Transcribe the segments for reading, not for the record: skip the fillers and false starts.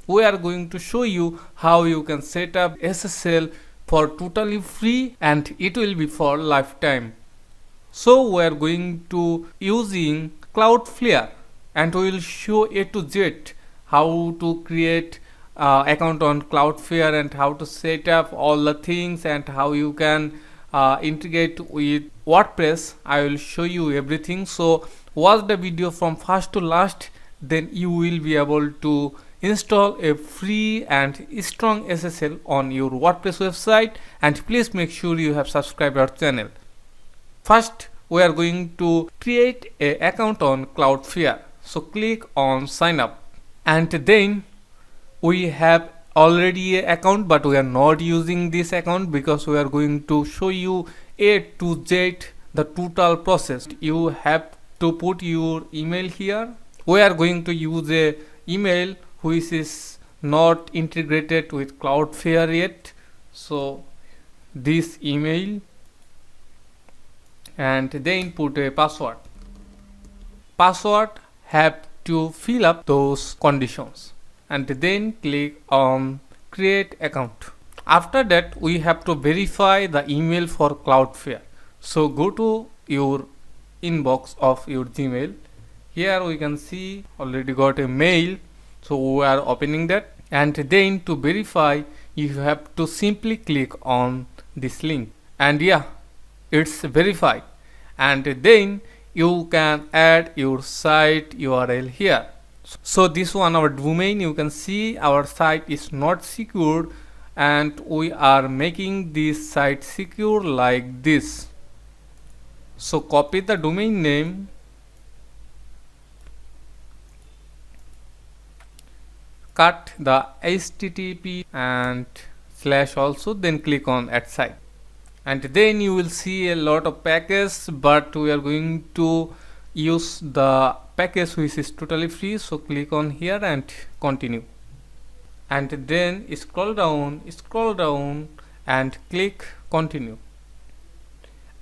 we are going to show you how you can set up SSL for totally free, and it will be for lifetime. So we are going to using Cloudflare, and we will show A to Z how to create account on Cloudflare and how to set up all the things and how you can integrate with WordPress. I will show you everything. So watch the video from first to last, then you will be able to install a free and strong SSL on your WordPress website. And please make sure you have subscribed our channel. First, we are going to create an account on Cloudflare. So click on sign up, and then we have already an account, but we are not using this account because we are going to show you A to Z the total process. You have to put your email here. We are going to use a email which is not integrated with Cloudflare yet. So this email, and then put a password. Password have to fill up those conditions, and then click on create account. After that, we have to verify the email for Cloudflare. So go to your inbox of your Gmail. Here we can see already got a mail, so we are opening that, and then to verify you have to simply click on this link, and yeah, it's verified. And then you can add your site URL here. So this one, our domain, you can see our site is not secured, and we are making this site secure like this. So copy the domain name, cut the HTTP and / also, then click on add site, and then you will see a lot of packages, but we are going to use the package which is totally free. So click on here and continue, and then scroll down and click continue.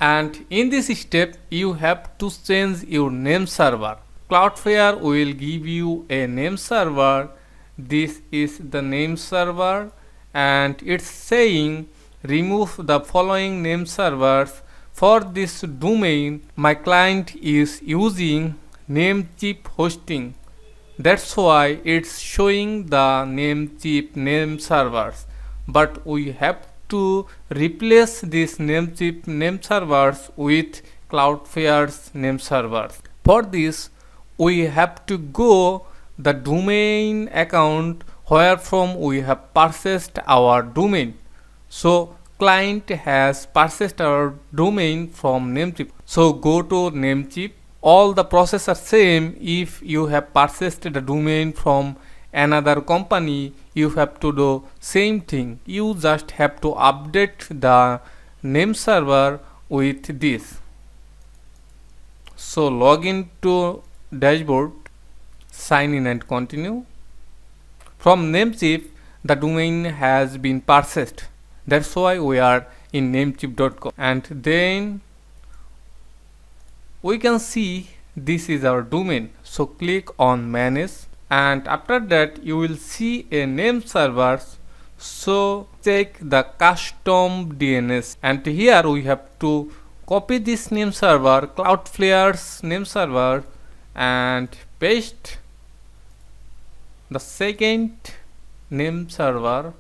And in this step you have to change your name server. Cloudflare will give you a name server. This is the name server, and it's saying remove the following name servers. For this domain, my client is using Namecheap hosting. That's why it's showing the Namecheap name servers. But we have to replace this Namecheap name servers with Cloudflare's name servers. For this, we have to go the domain account where from we have purchased our domain. So client has purchased our domain from Namecheap. So go to Namecheap. All the process are same. If you have purchased the domain from another company, you have to do same thing. You just have to update the name server with this. So log into dashboard, sign in and continue. From Namecheap, the domain has been purchased. That's why we are in namecheap.com, and then we can see this is our domain. So click on manage, and after that you will see a name server. So check the custom DNS, and here we have to copy this name server, Cloudflare's name server, and paste the second name server,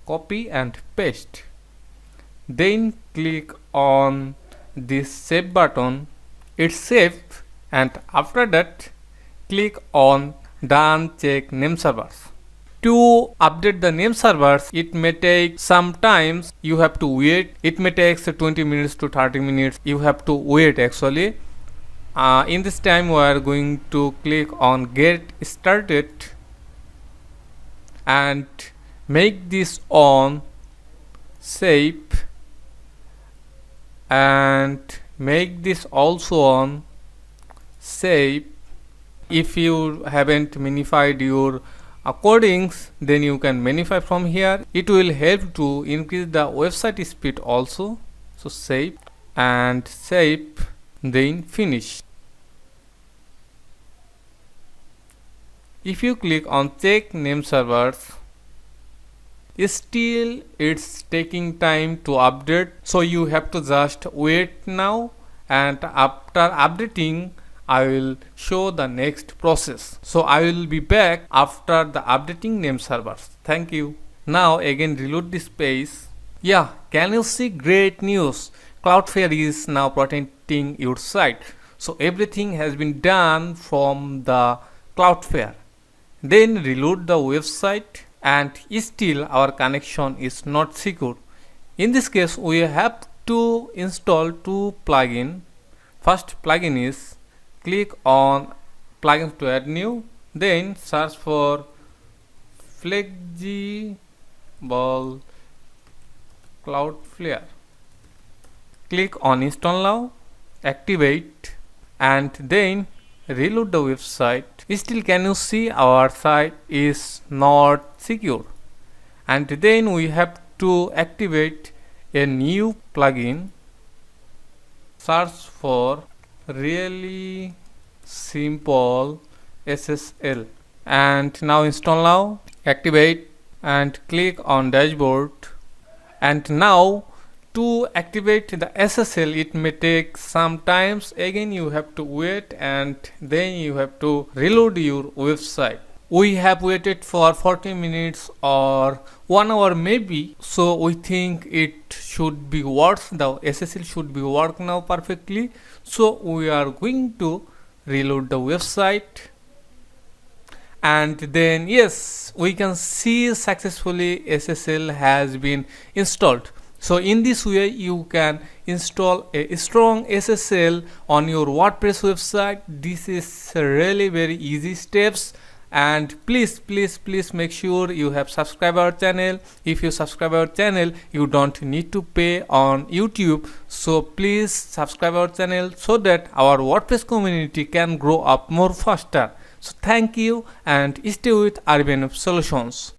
copy and paste. Then click on this save button. It's saved, and after that click on done check name servers. To update the name servers, it may take some time. You have to wait. It may take 20 minutes to 30 minutes. You have to wait actually. In this time we are going to click on get started and make this on, save, and make this also on, save. If you haven't minified your codings, then you can minify from here. It will help to increase the website speed also. So save and save, then finish. if you click on check name servers, still it's taking time to update, so you have to just wait now, and after updating I will show the next process. So I will be back after the updating name servers. Thank you. Now again reload this page. Yeah, can you see? Great news. Cloudflare is now protecting your site. So everything has been done from the Cloudflare. Then reload the website, and still our connection is not secure. In this case we have to install two plugins. First plugin is, click on plugins to add new, then search for flexible Cloudflare. Click on install now, activate, and then reload the website. Still can you see our site is not secure, and then we have to activate a new plugin. Search for really simple SSL, and now install now, activate, and click on dashboard. And now to activate the SSL it may take some times. Again you have to wait, and then you have to reload your website. We have waited for 40 minutes or 1 hour maybe, so we think it should be works. The SSL should be work now perfectly, so we are going to reload the website, and then yes, we can see successfully SSL has been installed. So in this way you can install a strong SSL on your WordPress website. This is really very easy steps, and please make sure you have subscribed our channel. If you subscribe our channel you don't need to pay on YouTube, so please subscribe our channel so that our WordPress community can grow up more faster. So thank you, and stay with RBN Solutions.